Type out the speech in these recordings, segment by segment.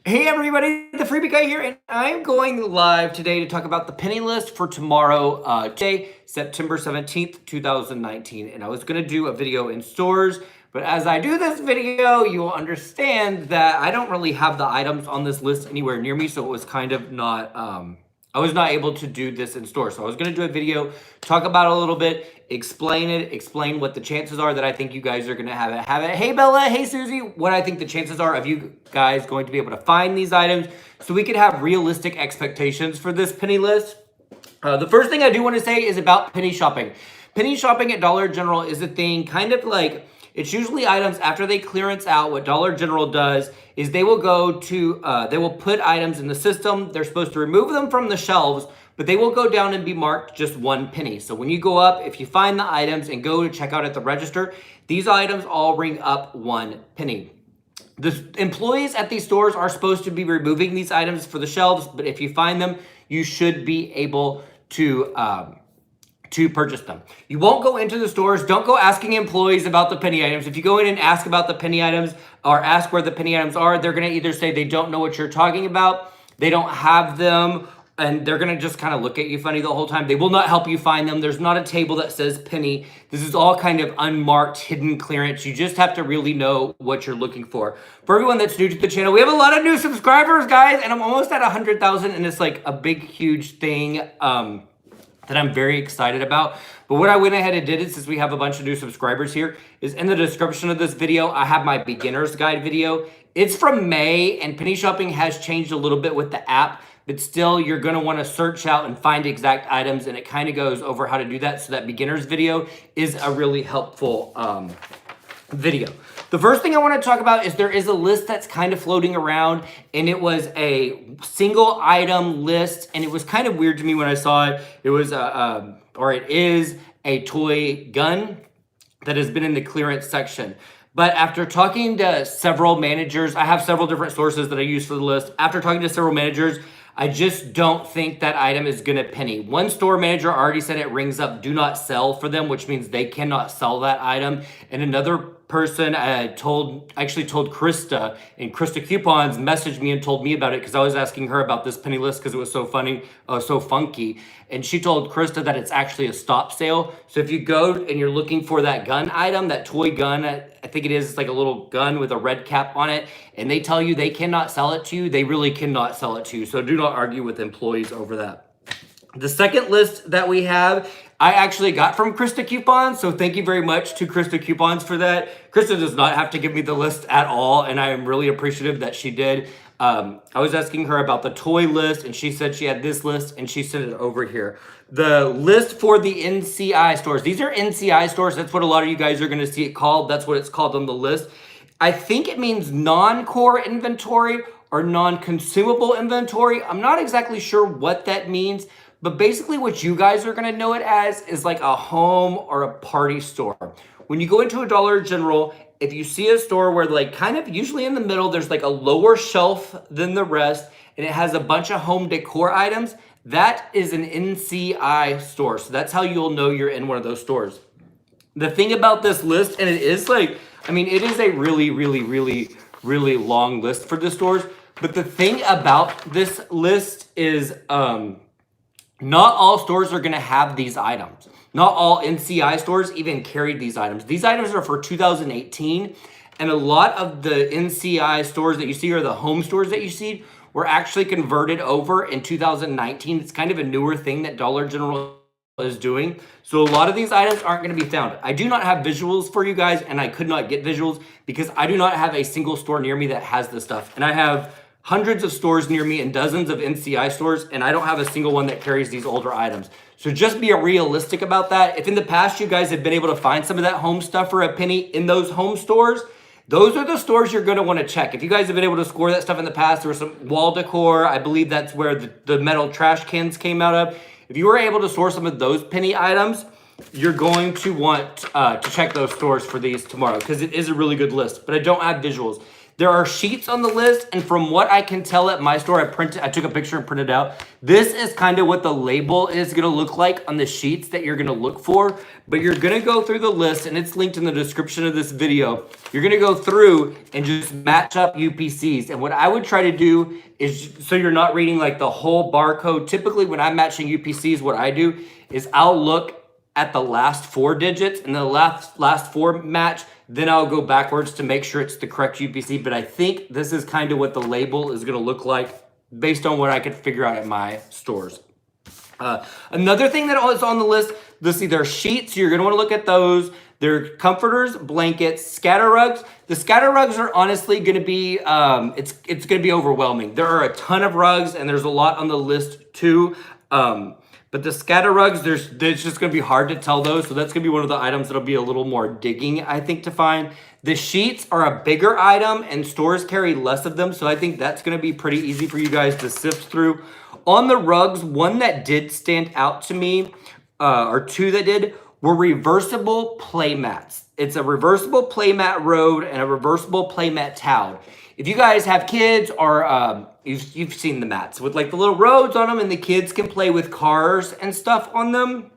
Hey everybody, the Freebie Guy here, and I'm going live today to talk about the penny list for tomorrow, today, September 17th, 2019. And I was going to do a video in stores, but as I do this video, you will understand that I don't really have the items on this list anywhere near me, so it was kind of not, I was not able to do this in store. So I was going to do a video, talk about it a little bit, explain what the chances are that I think you guys are going to have it. Hey Bella, hey Susie, what I think the chances are of you guys going to be able to find these items so we could have realistic expectations for this penny list. The first thing I do want to say is about penny shopping. Penny shopping at Dollar General is a thing kind of like, it's usually items after they clearance out. What Dollar General does is they will go to, they will put items in the system. They're supposed to remove them from the shelves, but they will go down and be marked just 1 penny. So when you go up, if you find the items and go to check out at the register, these items all ring up 1 penny. The employees at these stores are supposed to be removing these items for the shelves, but if you find them, you should be able to purchase them. You won't go into the stores. Don't go asking employees about the penny items. If you go in and ask about the penny items or ask where the penny items are, they're going to either say they don't know what you're talking about, they don't have them, and they're going to just kind of look at you funny the whole time. They will not help you find them. There's not a table that says penny. This is all kind of unmarked, hidden clearance. You just have to really know what you're looking for. For everyone that's new to the channel, we have a lot of new subscribers, guys, and I'm almost at 100,000, and it's like a big, huge thing that I'm very excited about. But what I went ahead and did is, since we have a bunch of new subscribers here, is in the description of this video, I have my beginner's guide video. It's from May, and penny shopping has changed a little bit with the app, but still you're gonna wanna search out and find exact items, and it kind of goes over how to do that. So that beginner's video is a really helpful video. The first thing I want to talk about is there is a list that's kind of floating around, and it was a single item list, and it was kind of weird to me when I saw it. It was it is a toy gun that has been in the clearance section. But after talking to several managers, I have several different sources that I use for the list. After talking to several managers, I just don't think that item is gonna penny. One store manager already said it rings up do not sell for them, which means they cannot sell that item. And another person actually told Krista, and Krista Coupons messaged me and told me about it because I was asking her about this penny list because it was so funny, so funky. And she told Krista that it's actually a stop sale. So if you go and you're looking for that gun item, that toy gun, I think it is, it's like a little gun with a red cap on it, and they tell you they cannot sell it to you, they really cannot sell it to you. So do not argue with employees over that. The second list that we have, I actually got from Krista Coupons, so thank you very much to Krista Coupons for that. Krista does not have to give me the list at all, and I am really appreciative that she did. I was asking her about the toy list, and she said she had this list, and she sent it over here. The list for the NCI stores. These are NCI stores. That's what a lot of you guys are going to see it called. That's what it's called on the list. I think it means non-core inventory or non-consumable inventory. I'm not exactly sure what that means, but basically what you guys are going to know it as is like a home or a party store. When you go into a Dollar General, if you see a store where like kind of usually in the middle, there's like a lower shelf than the rest, and it has a bunch of home decor items, that is an NCI store. So that's how you'll know you're in one of those stores. The thing about this list, and it is like, I mean, it is a really, really, really, really long list for the stores. But the thing about this list is not all stores are going to have these items. Not all NCI stores even carried these items. These items are for 2018, and a lot of the NCI stores that you see, or the home stores that you see, were actually converted over in 2019. It's kind of a newer thing that Dollar General is doing. So a lot of these items aren't going to be found. I do not have visuals for you guys, and I could not get visuals because I do not have a single store near me that has this stuff. And I have hundreds of stores near me and dozens of NCI stores, and I don't have a single one that carries these older items. So just be realistic about that. If in the past you guys have been able to find some of that home stuff for a penny in those home stores, those are the stores you're going to want to check. If you guys have been able to score that stuff in the past, there was some wall decor. I believe that's where the metal trash cans came out of. If you were able to source some of those penny items, you're going to want to check those stores for these tomorrow because it is a really good list, but I don't have visuals. There are sheets on the list, and from what I can tell at my store, I took a picture and printed it out. This is kind of what the label is going to look like on the sheets that you're going to look for. But you're going to go through the list, and it's linked in the description of this video. You're going to go through and just match up UPCs. And what I would try to do is, so you're not reading like the whole barcode. Typically, when I'm matching UPCs, what I do is I'll look at the last 4 digits, and the last 4 match. Then I'll go backwards to make sure it's the correct UPC. But I think this is kind of what the label is going to look like based on what I could figure out at my stores. Another thing that is on the list, let's see, there are sheets. You're going to want to look at those. There are comforters, blankets, scatter rugs. The scatter rugs are honestly going to be, it's going to be overwhelming. There are a ton of rugs, and there's a lot on the list too. But the scatter rugs, there's just going to be hard to tell those. So that's going to be one of the items that'll be a little more digging, I think, to find. The sheets are a bigger item, and stores carry less of them. So I think that's going to be pretty easy for you guys to sift through. On the rugs, one that did stand out to me, or 2 that did, were reversible play mats. It's a reversible play mat road and a reversible play mat towel. If you guys have kids, or you've seen the mats with like the little roads on them, and the kids can play with cars and stuff on them,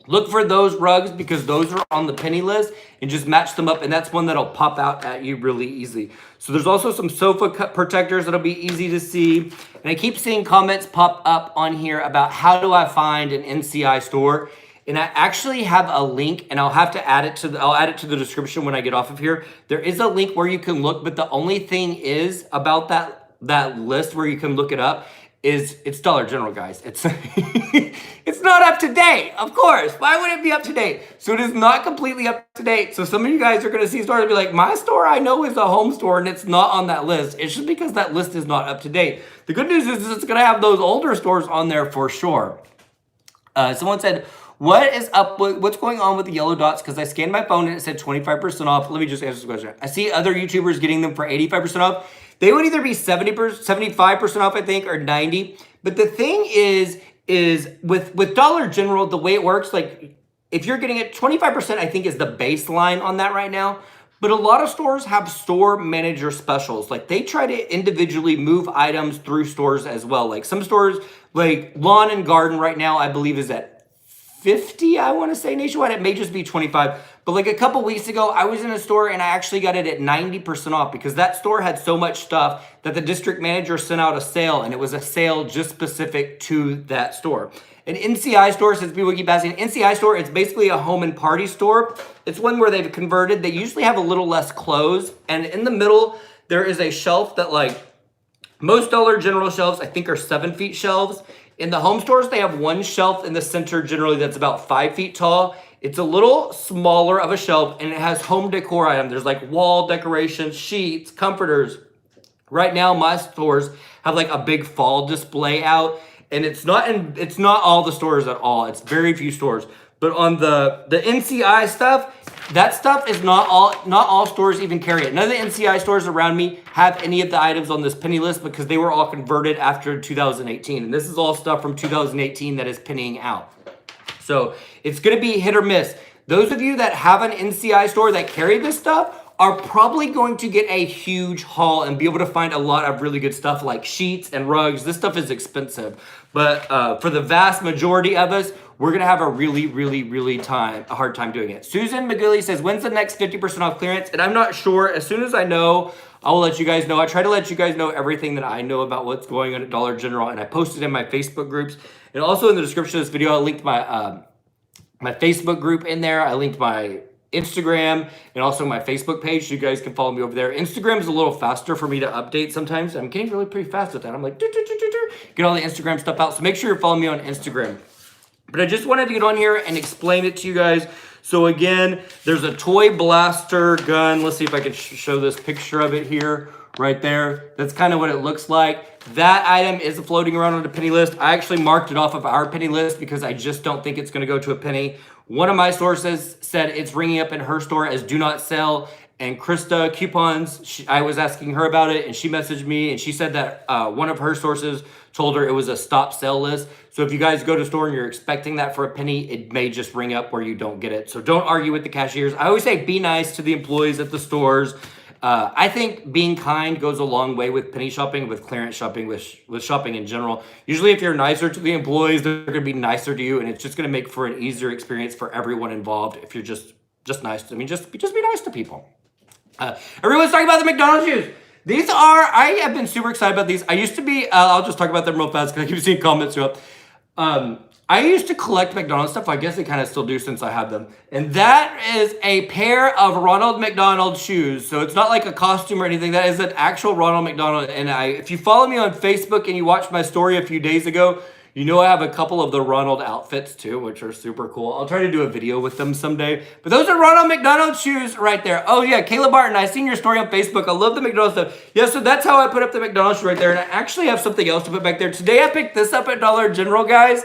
look for those rugs because those are on the penny list, and just match them up, and that's one that'll pop out at you really easily. So there's also some sofa cut protectors that'll be easy to see. And I keep seeing comments pop up on here about how do I find an NCI store. And I actually have a link, and I'll have to add it to the description when I get off of here. There is a link where you can look, but the only thing is about that list where you can look it up is it's Dollar General, guys. It's it's not up to date, of course. Why would it be up to date? So it is not completely up to date. So some of you guys are going to see stores and be like, my store I know is a home store, and it's not on that list. It's just because that list is not up to date. The good news is it's going to have those older stores on there for sure. Someone said, what's going on with the yellow dots? Because I scanned my phone and it said 25% off. Let me just answer this question. I see other YouTubers getting them for 85% off. They would either be 75% off, I think, or 90. But the thing is with Dollar General, the way it works, like if you're getting it, 25%, I think is the baseline on that right now. But a lot of stores have store manager specials. Like they try to individually move items through stores as well. Like some stores, like Lawn and Garden right now, I believe is at 50, I want to say nationwide. It may just be 25. But like a couple weeks ago, I was in a store and I actually got it at 90% off because that store had so much stuff that the district manager sent out a sale, and it was a sale just specific to that store. An NCI store, since people keep asking, NCI store, it's basically a home and party store. It's one where they've converted. They usually have a little less clothes. And in the middle, there is a shelf that like most Dollar General shelves, I think, are 7 feet shelves. In the home stores, they have one shelf in the center generally that's about 5 feet tall. It's a little smaller of a shelf, and it has home decor items. There's like wall decorations, sheets, comforters. Right now, my stores have like a big fall display out, and it's not all the stores at all. It's very few stores. But on the NCI stuff, that stuff is not all stores even carry it. None of the NCI stores around me have any of the items on this penny list because they were all converted after 2018. And this is all stuff from 2018 that is pennying out. So it's going to be hit or miss. Those of you that have an NCI store that carry this stuff are probably going to get a huge haul and be able to find a lot of really good stuff like sheets and rugs. This stuff is expensive. But for the vast majority of us, we're going to have a really hard time doing it. Susan McGilly says, when's the next 50% off clearance? And I'm not sure. As soon as I know, I will let you guys know. I try to let you guys know everything that I know about what's going on at Dollar General, and I posted in my Facebook groups. And also in the description of this video, I linked my my Facebook group in there. I linked my Instagram and also my Facebook page, so you guys can follow me over there. Instagram is a little faster for me to update sometimes. I'm getting really pretty fast with that. I'm like, get all the Instagram stuff out. So make sure you're following me on Instagram. But I just wanted to get on here and explain it to you guys. So again, there's a toy blaster gun. Let's see if I can show this picture of it here, right there. That's kind of what it looks like. That item is floating around on the penny list. I actually marked it off of our penny list because I just don't think it's going to go to a penny. One of my sources said it's ringing up in her store as do not sell. And Krista Coupons, I was asking her about it, and she messaged me, and she said that one of her sources told her it was a stop sell list. So if you guys go to store and you're expecting that for a penny, it may just ring up where you don't get it. So don't argue with the cashiers. I always say be nice to the employees at the stores. I think being kind goes a long way with penny shopping, with clearance shopping, with shopping in general. Usually if you're nicer to the employees, they're going to be nicer to you, and it's just going to make for an easier experience for everyone involved if you're just nice. Just be nice to people. Everyone's talking about the McDonald's shoes. These are, I have been super excited about these. I used to be, I'll just talk about them real fast because I keep seeing comments throughout. I used to collect McDonald's stuff. I guess I kind of still do since I have them. And that is a pair of Ronald McDonald shoes. So it's not like a costume or anything. That is an actual Ronald McDonald. And if you follow me on Facebook and you watched my story a few days ago, you know I have a couple of the Ronald outfits too, which are super cool. I'll try to do a video with them someday. But those are Ronald McDonald shoes right there. Oh yeah, Caleb Barton, I seen your story on Facebook. I love the McDonald's stuff. Yeah, so that's how I put up the McDonald's shoe right there. And I actually have something else to put back there. Today I picked this up at Dollar General, guys.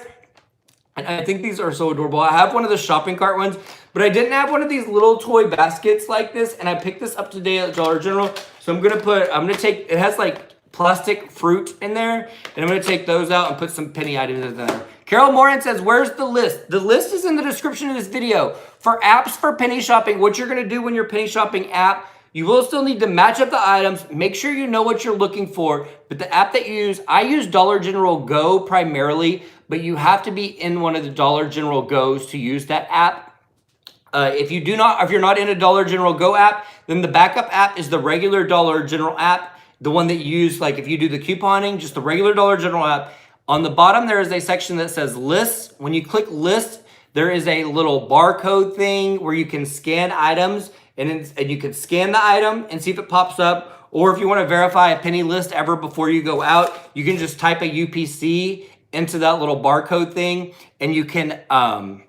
And I think these are so adorable. I have one of the shopping cart ones, but I didn't have one of these little toy baskets like this. And I picked this up today at Dollar General. So I'm gonna take, it has like plastic fruit in there. And I'm gonna take those out and put some penny items in there. Carol Moran says, where's the list? The list is in the description of this video. For apps for penny shopping, what you're gonna do when you're penny shopping app, you will still need to match up the items. Make sure you know what you're looking for. But the app that you use, I use Dollar General Go primarily, but you have to be in one of the Dollar General Go's to use that app. If you're not in a Dollar General Go app, then the backup app is the regular Dollar General app, the one that you use, like if you do the couponing, just the regular Dollar General app. On the bottom, there is a section that says lists. When you click list, there is a little barcode thing where you can scan items, and you can scan the item and see if it pops up. Or if you want to verify a penny list ever before you go out, you can just type a UPC into that little barcode thing, and you can type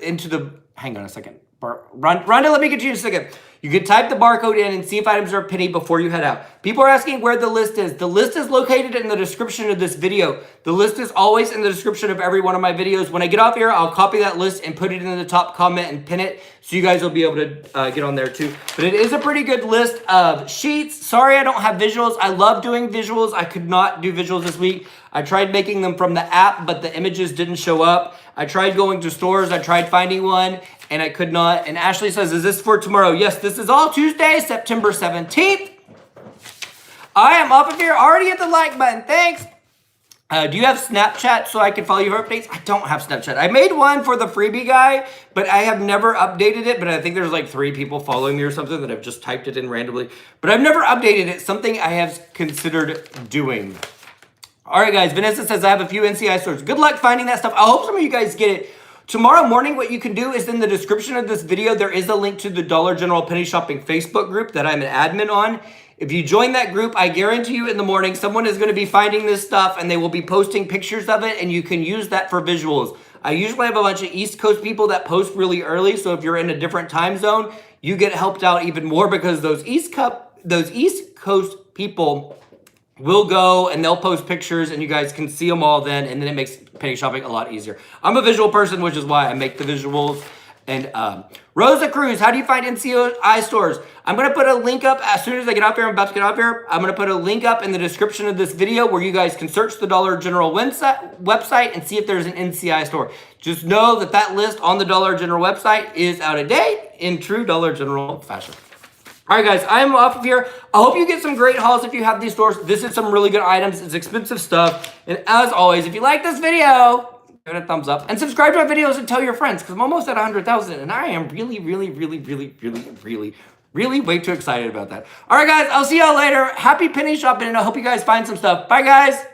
into the, hang on a second. Rhonda, let me get you a second. You can type the barcode in and see if items are a penny before you head out. People are asking where the list is. The list is located in the description of this video. The list is always in the description of every one of my videos. When I get off here, I'll copy that list and put it in the top comment and pin it so you guys will be able to get on there too. But it is a pretty good list of sheets. Sorry I don't have visuals. I love doing visuals. I could not do visuals this week. I tried making them from the app, but the images didn't show up. I tried going to stores. I tried finding one, and I could not. And Ashley says, is this for tomorrow? Yes, this is all Tuesday, September 17th. I am up here already at the like button. Thanks. Do you have Snapchat so I can follow your updates? I don't have Snapchat. I made one for the freebie guy, but I have never updated it. But I think there's like 3 people following me or something that have just typed it in randomly. But I've never updated it. Something I have considered doing. All right, guys. Vanessa says, I have a few NCI stores. Good luck finding that stuff. I hope some of you guys get it. Tomorrow morning, what you can do is in the description of this video, there is a link to the Dollar General Penny Shopping Facebook group that I'm an admin on. If you join that group, I guarantee you in the morning, someone is going to be finding this stuff and they will be posting pictures of it, and you can use that for visuals. I usually have a bunch of East Coast people that post really early, so if you're in a different time zone, you get helped out even more because those East Coast people will go and they'll post pictures and you guys can see them all then, and then it makes penny shopping a lot easier. I'm a visual person, which is why I make the visuals. And Rosa Cruz, how do you find NCI stores? I'm going to put a link up as soon as I get off here. I'm about to get off here. I'm going to put a link up in the description of this video where you guys can search the Dollar General website and see if there's an NCI store. Just know that that list on the Dollar General website is out of date in true Dollar General fashion. All right, guys, I'm off of here. I hope you get some great hauls if you have these stores. This is some really good items. It's expensive stuff. And as always, if you like this video, give it a thumbs up and subscribe to my videos and tell your friends because I'm almost at 100,000 and I am really way too excited about that. All right, guys, I'll see y'all later. Happy penny shopping and I hope you guys find some stuff. Bye, guys.